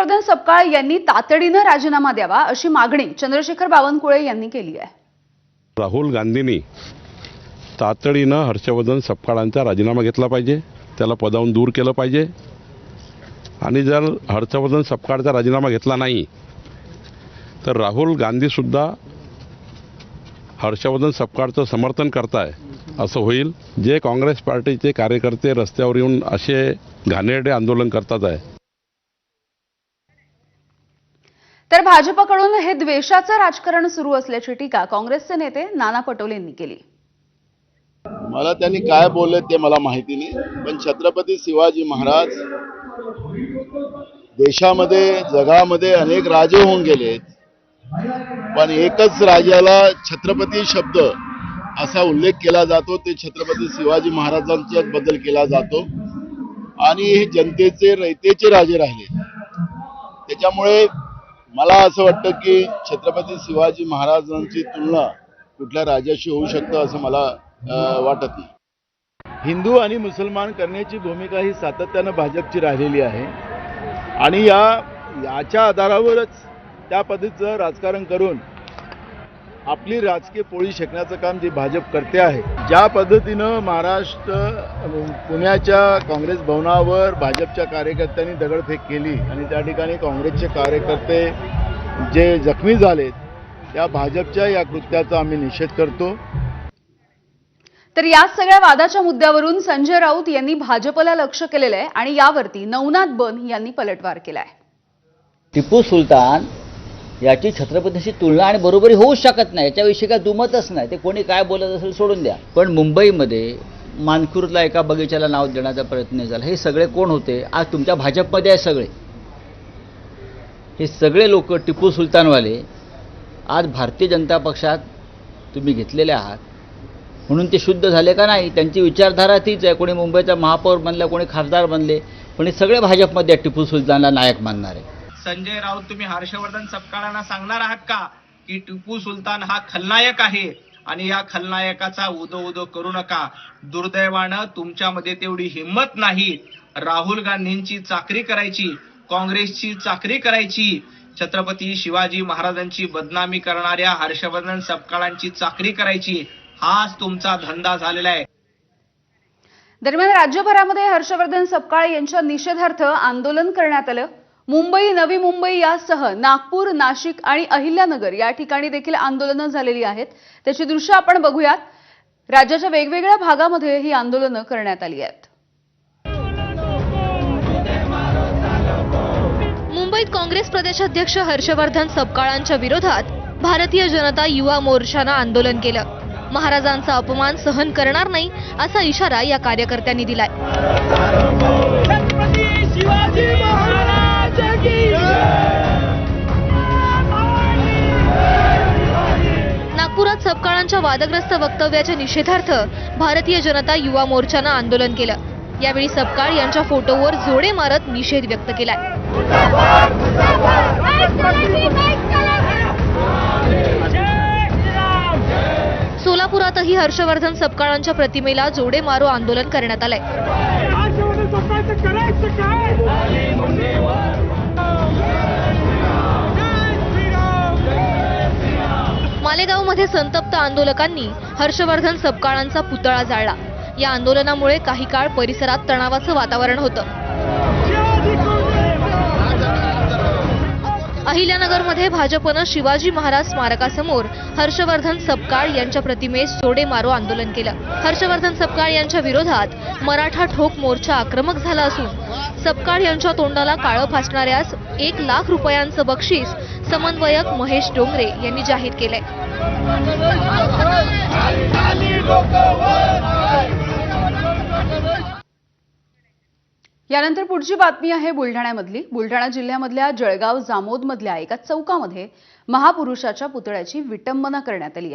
हर्षवर्धन सपकाळ यांनी तातडीने राजीनामा द्यावा अशी मागणी चंद्रशेखर बावनकुळे यांनी केली आहे। राहुल गांधींनी तातडीने हर्षवर्धन सपकाळांचा राजीनामा घेतला पाहिजे, त्याला पदावरून दूर केलं पाहिजे आणि जर हर्षवर्धन सपकाळचा राजीनामा घेतला नाही तर राहुल गांधी सुद्धा हर्षवर्धन सपकाळचं समर्थन करताय असं होईल। जे काँग्रेस पार्टीचे कार्यकर्ते रस्त्यावर येऊन असे घाणेरडे आंदोलन करतात आहे, तर भाजपकडून हे द्वेषाचं राजकारण सुरू असल्याची टीका काँग्रेसचे नेते नाना पटोले यांनी केली। मला त्यांनी काय बोलले ते मला माहिती नाही, पण छत्रपती शिवाजी महाराज देशामध्ये जगामध्ये अनेक राजे होऊन गेलेत, पण एकच राजाला छत्रपती शब्द असा उल्लेख केला जातो, ते छत्रपती शिवाजी महाराजांच्या बद्दल केला जातो आणि हे जनतेचे रयतेचे राजे राहिले। त्याच्यामुळे मला असं वाटतं की छत्रपती शिवाजी महाराजांची तुलना कुठल्या राजाशी होऊ शकतं असं मला वाटत नाही। हिंदू आणि मुसलमान करण्याची भूमिका ही सातत्यानं भाजपची राहिलेली आहे आणि याच्या आधारावरच त्या पद्धतीचं राजकारण करून आपली राजकीय पोळी शेकण्याचं काम जे भाजप करते आहे। ज्या पद्धतीनं महाराष्ट्र पुण्याच्या काँग्रेस भवनावर भाजपच्या कार्यकर्त्यांनी दगडफेक केली आणि त्या ठिकाणी काँग्रेसचे कार्यकर्ते जे जखमी झालेत, त्या भाजपच्या या कृत्याचा आम्ही निषेध करतो। तर या सगळ्या वादाच्या मुद्द्यावरून संजय राऊत यांनी भाजपला लक्ष केलेलं आहे आणि यावरती नवनाथ बन यांनी पलटवार केलाय। टिपू सुलतान याची छत्रपतीशी तुलना आणि बरोबरी होऊ शकत नाही, याच्याविषयी काय दुमतच नाही। ते कोणी काय बोलत असेल सोडून द्या। पण मुंबईमध्ये मानखुर्दला एका बगीच्याला नाव देण्याचा प्रयत्न झाला। हे सगळे कोण होते? आज तुमच्या भाजपमध्ये आहे सगळे, हे सगळे लोक टिपू सुलतानवाले आज भारतीय जनता पक्षात तुम्ही घेतलेले आहात म्हणून ते शुद्ध झाले का नाही? त्यांची विचारधारा तीच आहे। कोणी मुंबईचा महापौर बनला, कोणी खासदार बनले, पण हे सगळे भाजपमध्ये टिपू सुलतानला नायक मानणारे। संजय राऊत, तुम्ही हर्षवर्धन सपकाळांना सांगणार आहात का की टिपू सुलतान हा खलनायक आहे आणि या खलनायकाचा उदो करू नका? दुर्दैवानं तुमच्यामध्ये तेवढी हिंमत नाही राहुल गांधींची चाकरी करायची, काँग्रेसची चाकरी करायची, छत्रपती शिवाजी महाराजांची बदनामी करणाऱ्या हर्षवर्धन सपकाळांची चाकरी करायची। हाच तुमचा धंदा झालेला आहे। दरम्यान राज्यभरामध्ये हर्षवर्धन सपकाळ यांच्या निषेधार्थ आंदोलन करण्यात आलं। मुंबई, नवी मुंबई यासह नागपूर, नाशिक आणि अहिल्यानगर या ठिकाणी देखील आंदोलनं झालेली आहेत। त्याची दृश्य आपण बघूयात। राज्याच्या वेगवेगळ्या भागामध्ये ही आंदोलनं करण्यात आली आहेत। मुंबईत काँग्रेस प्रदेशाध्यक्ष हर्षवर्धन सपकाळांच्या विरोधात भारतीय जनता युवा मोर्चानं आंदोलन केलं। महाराजांचा अपमान सहन करणार नाही असा इशारा या कार्यकर्त्यांनी दिलाय। नागपुरात सपकाळांच्या वादग्रस्त वक्तव्याच्या निषेधार्थ भारतीय जनता युवा मोर्चानं आंदोलन केलं। यावेळी सपकाळ यांच्या फोटोवर जोडे मारत निषेध व्यक्त केलाय। सोलापुरातही हर्षवर्धन सपकाळांच्या प्रतिमेला जोडे मारो आंदोलन करण्यात आलंय। मालेगावमध्ये संतप्त आंदोलकांनी हर्षवर्धन सपकाळांचा पुतळा जाळला। या आंदोलनामुळे काही काळ परिसरात तणावाचं वातावरण होतं। अहिल्यानगरमध्ये भाजपनं शिवाजी महाराज स्मारकासमोर हर्षवर्धन सपकाळ यांच्या प्रतिमेस जोडे मारो आंदोलन केलं। हर्षवर्धन सपकाळ यांच्या विरोधात मराठा ठोक मोर्चा आक्रमक झाला असून सपकाळ यांच्या तोंडाला काळं फासणाऱ्यास 1 लाख रुपयांचं बक्षीस समन्वयक महेश डोंगरे यांनी जाहीर केलंय। यानंतर पुढची बातमी आहे बुलढाण्यामधली। बुलढाणा जिल्ह्यामधल्या जळगाव जामोदमधल्या एका चौकामध्ये महापुरुषाच्या पुतळ्याची विटंबना करण्यात आली आहे।